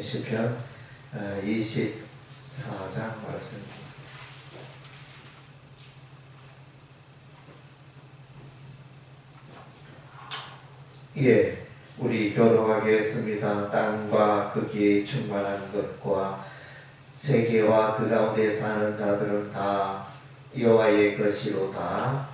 시편 24장 말씀. 우리 교독하겠습니다. 땅과 거기에 충만한 것과 세계와 그 가운데 사는 자들은 다 여호와의 것이로다.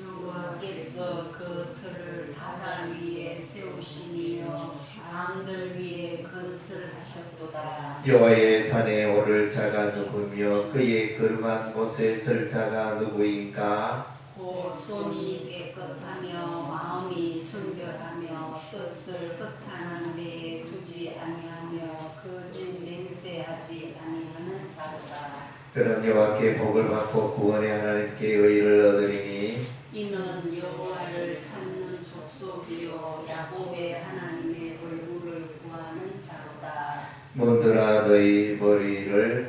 여호와께서 그 틀을 바다 위에 세우시며 강들 위에 건설하셨도다. 여호와의 산에 오를 자가 누구며 그의 거룩한 곳에 설 자가 누구인가? 곧 손이 깨끗하며 마음이 청결하며 뜻을 허탄한 데에 두지 아니하며 거짓 맹세하지 아니하는 자로다. 그는 여호와께 복을 받고 구원의 하나님께 의를 얻으리니 이는 여호와를 찾는 족속이요 야곱의 하나님의 얼굴을 구하는 자로다. 문들아 너희 머리를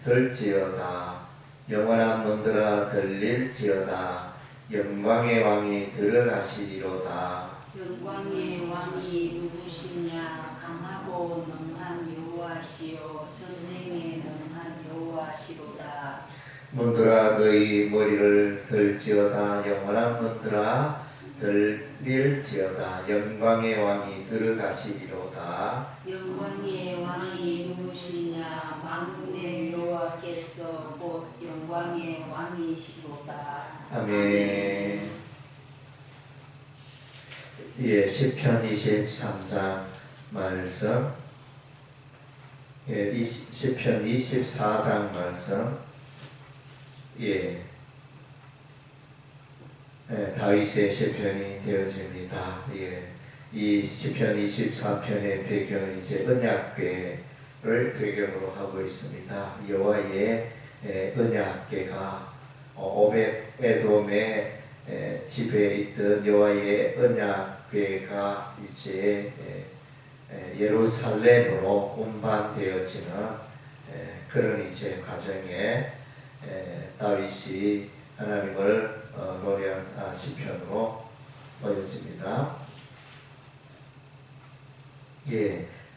들지어다. 영원한 문들아 들릴지어다. 영광의 왕이 들어가시리로다. 영광의 왕이 누구시냐? 강하고 능한 여호와시요 전쟁에 능한 여호와시로다. 문들아 너희 머리를 들지어다. 영원한 문들아 들릴지어다. 영광의 왕이 들어가시리로다. 영광의 왕이 누구시냐? 만군의 여호와께서 곧 영광의 왕이시로다. 아멘. 시편 23장 말씀. 시편 24장 말씀. 다윗의 시편이 되어집니다. 이 시편 24편의 배경은 이제 언약궤를 배경으로 하고 있습니다. 여호와의 언약궤가 오벳 에돔의 집에 있던 여호와의 언약궤가 이제 예루살렘으로 운반되어지는 그런 이제 과정에 다윗이 하나님을 노래한 시편으로 보여집니다.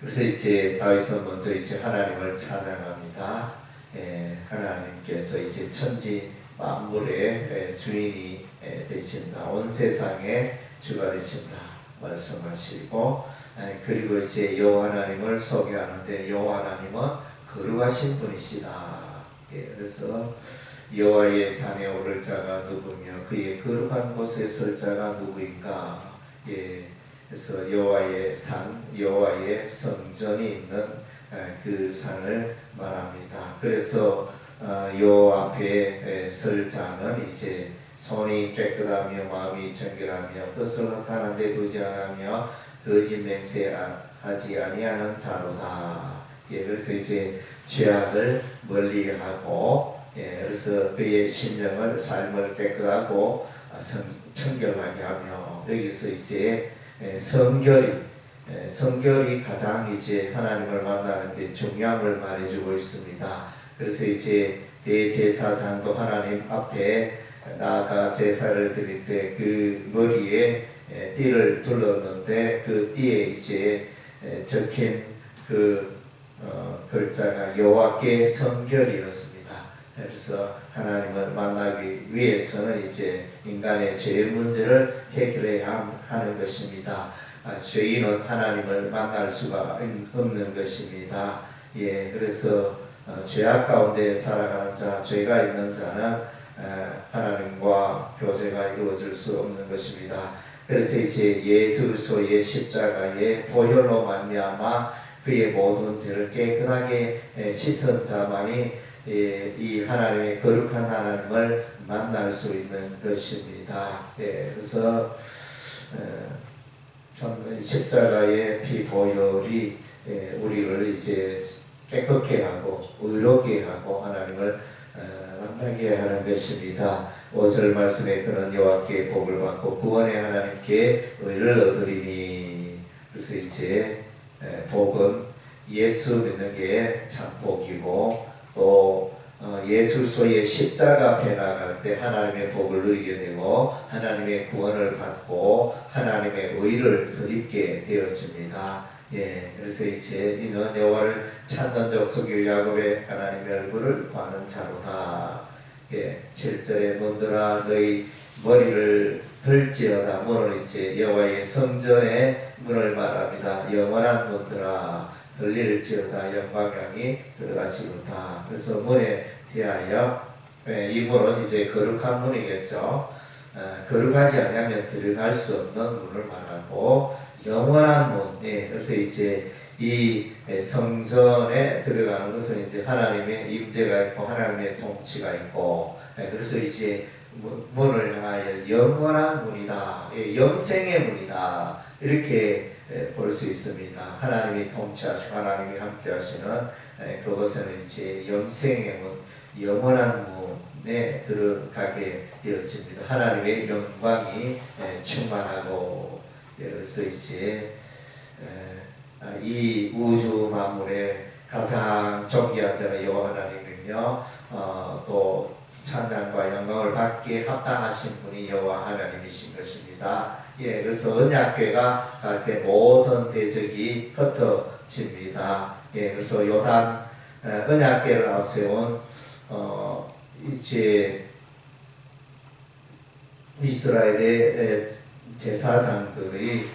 그래서 이제 다윗은 먼저 이제 하나님을 찬양합니다. 하나님께서 이제 천지 만물의 주인이 되신다. 온 세상의 주가 되신다. 말씀하시고, 그리고 이제 여호와 하나님을 소개하는데 여호와 하나님은 거룩하신 분이시다. 그래서 여호와의 산에 오를 자가 누구며 그의 거룩한 곳에 설 자가 누구인가? 그래서 여호와의 산, 여호와의 성전이 있는 그 산을 말합니다. 그래서 여호와 앞에 설 자는 이제 손이 깨끗하며 마음이 정결하며 뜻을 허탄한 데 두지 않으며 거짓 맹세하지 아니하는 자로다. 그래서 이제 죄악을 멀리하고, 그래서 그의 심령을 삶을 깨끗하고 청결하게 하며, 여기서 이제 성결이 가장 이제 하나님을 만나는데 중요함을 말해주고 있습니다. 그래서 이제 대제사장도 하나님 앞에 나아가 제사를 드릴 때 그 머리에 띠를 둘렀는데 그 띠에 이제 적힌 그 글자가 여호와께 성결이었습니다. 그래서 하나님을 만나기 위해서는 이제 인간의 죄 문제를 해결해야 하는 것입니다. 죄인은 하나님을 만날 수가 없는 것입니다. 그래서 죄악 가운데 살아가는 자, 죄가 있는 자는 하나님과 교제가 이루어질 수 없는 것입니다. 그래서 이제 예수 그리스도의 십자가의 보혈로 말미암아 그의 모든 죄를 깨끗하게 씻은 자만이 이 하나님의 거룩한 하나님을 만날 수 있는 것입니다. 그래서 참 십자가의 피 보혈이 우리를 이제 깨끗게 하고 의롭게 하고 하나님을 만나게 하는 것입니다. 5절 말씀에 그는 여호와께 복을 받고 구원의 하나님께 의를 얻으리니. 그래서 이제 복은 예수 믿는 게 참 복이고, 또 예수 그리스도의 십자가 앞에 나갈 때 하나님의 복을 누리게 되고 하나님의 구원을 받고 하나님의 의를 덧입게 되어집니다. 예, 그래서 이제 이는 여호와를 찾는 족속이 야곱의 하나님의 얼굴을 구하는 자로다. 예, 7절에 문들아 너희 머리를 들지어다. 문은 이제 여호와의 성전의 문을 말합니다. 영원한 문들아 들릴지어다. 영광형이 들어가시로다. 그래서 문에 대하여 이 문은 이제 거룩한 문이겠죠. 거룩하지 않으면 들어갈 수 없는 문을 말하고 영원한 문. 예, 그래서 이제 이 성전에 들어가는 것은 이제 하나님의 임재가 있고 하나님의 통치가 있고, 그래서 이제 문을 향하여 영원한 문이다, 영생의 문이다, 이렇게 볼 수 있습니다. 하나님이 통치하시고 하나님이 함께하시는 그것은 이제 영생의 문, 영원한 문에 들어가게 되어집니다. 하나님의 영광이 충만하고, 그래서 이제 이 우주 만물의 가장 존귀한 자가 여호와 하나님이며 또 찬양과 영광을 받기에 합당하신 분이 여호와 하나님이신 것입니다. 예, 그래서 언약궤가 갈 때 모든 대적이 흩어집니다. 예, 그래서 요단 언약궤를 앞세운 이제 이스라엘의 제사장들이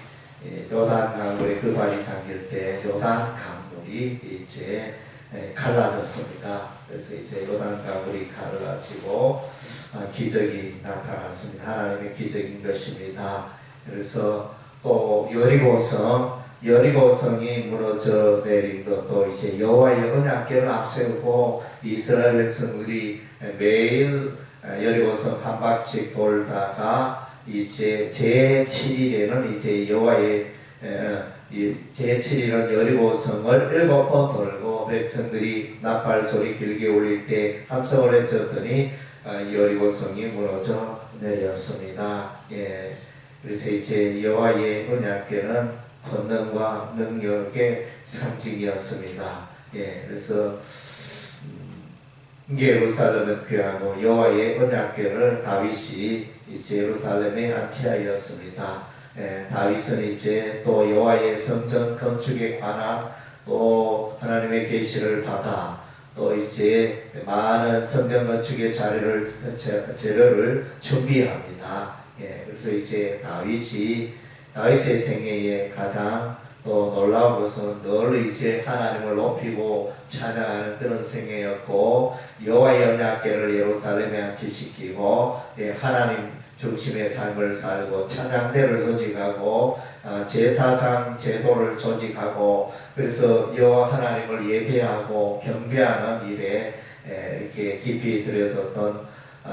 요단 강물에 그 발이 잠길 때 요단 강물이 이제 갈라졌습니다. 그래서 이제 요단 강물이 갈라지고 기적이 나타났습니다. 하나님의 기적인 것입니다. 그래서 또 여리고성이 무너져 내린 것도 이제 여호와의 언약궤를 앞세우고 이스라엘 백성들이 매일 여리고성 한 바퀴 돌다가 이제 제7일에는 이제 여호와의 제7일은 여리고성을 7번 돌고 백성들이 나팔 소리 길게 울릴 때 함성을 외쳤더니 여리고성이 무너져 내렸습니다. 예, 그래서 이제 여호와의 언약궤는 권능과 능력의 상징이었습니다. 예, 그래서 예루살렘은 귀하고 여호와의 언약궤를 다윗이 이제 예루살렘에 안치하였습니다. 다윗은 이제 또 여호와의 성전 건축에 관한 또 하나님의 계시를 받아 또 이제 많은 성전 건축의 재료를 준비합니다. 예, 그래서 이제 다윗의 생애에 가장 또 놀라운 것은 늘 이제 하나님을 높이고 찬양하는 그런 생애였고, 여호와의 언약궤를 예루살렘에 안치시키고 하나님 중심의 삶을 살고 찬양대를 조직하고 제사장 제도를 조직하고, 그래서 여호와 하나님을 예배하고 경배하는 일에 이렇게 깊이 들여졌던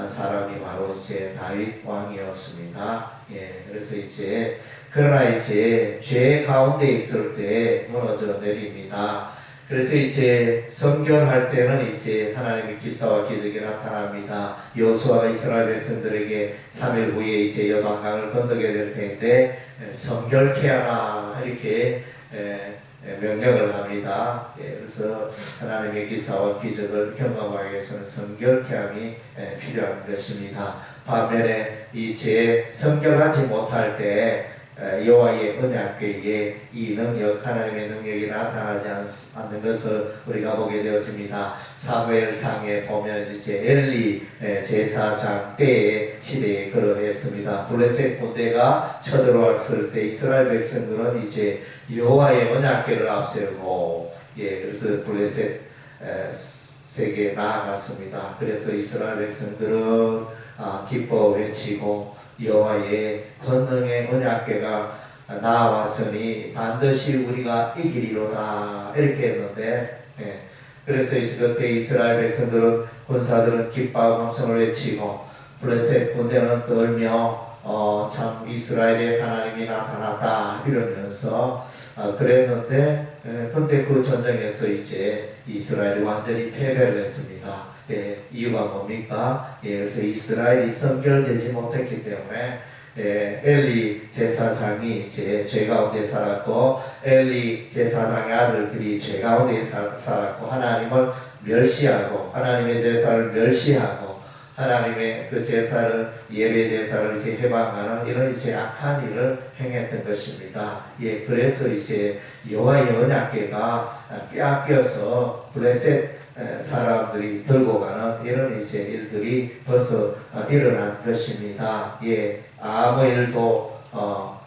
사람이 바로 이제 다윗 왕이었습니다. 예, 그래서 이제 그러나 이제 죄 가운데 있을 때 무너져 내립니다. 그래서 이제 성결할 때는 이제 하나님의 기사와 기적이 나타납니다. 여호수아가 이스라엘 백성들에게 3일 후에 이제 요단강을 건너게 될 텐데 성결케 하라 이렇게 명령을 합니다. 예, 그래서 하나님의 기사와 기적을 경험하기 위해서는 성결케 함이 필요한 것입니다. 반면에 이제 성결하지 못할 때 여호와의 언약궤에 이 능력, 하나님의 능력이 나타나지 않는 것을 우리가 보게 되었습니다. 사무엘상에 보면 이제 엘리 제사장 때의 시대에 그러했습니다. 블레셋 군대가 쳐들어왔을 때 이스라엘 백성들은 이제 여호와의 언약궤를 앞세우고, 예, 그래서 블레셋 세계에 나아갔습니다. 그래서 이스라엘 백성들은 기뻐 외치고 여호와의 권능의 언약궤가 나왔으니 반드시 우리가 이기리로다 이렇게 했는데, 예, 그래서 이제 그때 이스라엘 백성들은 군사들은 기뻐하고 함성을 외치고 블레셋 군대는 떨며 참 이스라엘의 하나님이 나타났다 이러면서 그랬는데, 근데 그 전쟁에서 이제 이스라엘이 완전히 패배를 했습니다. 예, 이유가 뭡니까? 예, 그래서 이스라엘이 성결되지 못했기 때문에 엘리 제사장이 이제 죄 가운데 살았고, 엘리 제사장의 아들들이 죄 가운데 살았고, 하나님을 멸시하고 하나님의 제사를 멸시하고 하나님의 그 제사를 예배 제사를 이제 해방하는 이런 이제 악한 일을 행했던 것입니다. 예, 그래서 이제 여호와의 언약궤가 빼앗겨서 블레셋 사람들이 들고 가는 이런 이제 일들이 벌써 일어난 것입니다. 예, 아무 일도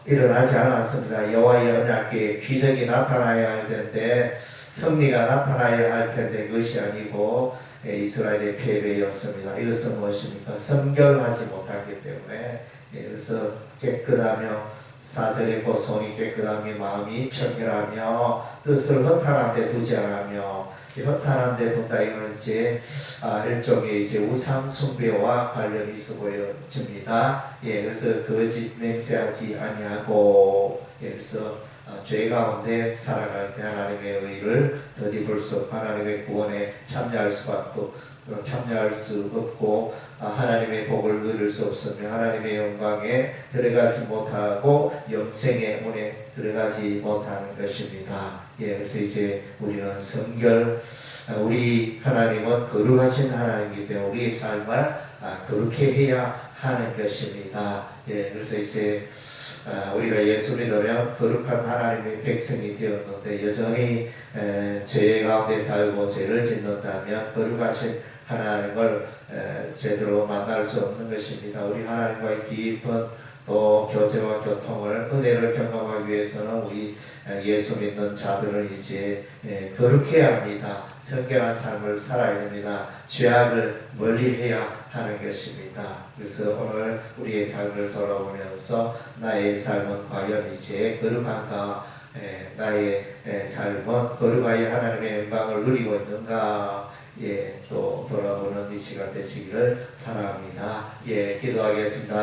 일어나지 않았습니다. 여호와의 언약궤에 기적이 나타나야 할 텐데 승리가 나타나야 할 텐데 그것이 아니고 이스라엘의 패배였습니다. 이것은 무엇입니까? 성결하지 못하기 때문에 그래서 깨끗하며 4절에 곧 손이 깨끗하며 마음이 청결하며 뜻을 허탄한 데 두지 않으며 허탄한 데 둔다 이거는 이제 일종의 이제 우상 숭배와 관련이 있어 보여집니다. 예, 그래서 거짓 맹세하지 아니하고 그래서 죄 가운데 살아갈 때 하나님의 의를 덧입을 수 없고 하나님의 구원에 참여할 수 없고 하나님의 복을 누릴 수 없으며 하나님의 영광에 들어가지 못하고 영생의 문에 들어가지 못하는 것입니다. 예, 그래서 이제 우리는 우리 하나님은 거룩하신 하나님이기 때문에 우리의 삶을 그렇게 해야 하는 것입니다. 예, 그래서 이제 우리가 예수 믿으면 거룩한 하나님의 백성이 되었는데 여전히 죄 가운데 살고 죄를 짓는다면 거룩하신 하나님을 제대로 만날 수 없는 것입니다. 우리 하나님과의 깊은 또 교제와 교통을 은혜를 경험하기 위해서는 우리 예수 믿는 자들은 이제 거룩해야 합니다. 성결한 삶을 살아야 됩니다. 죄악을 멀리해야 하는 것입니다. 그래서 오늘 우리의 삶을 돌아보면서 나의 삶은 과연 이제 거룩한가? 나의 삶은 거룩하여 하나님의 영광을 누리고 있는가? 예, 또 돌아보는 이 시간 되시기를 바랍니다. 예, 기도하겠습니다.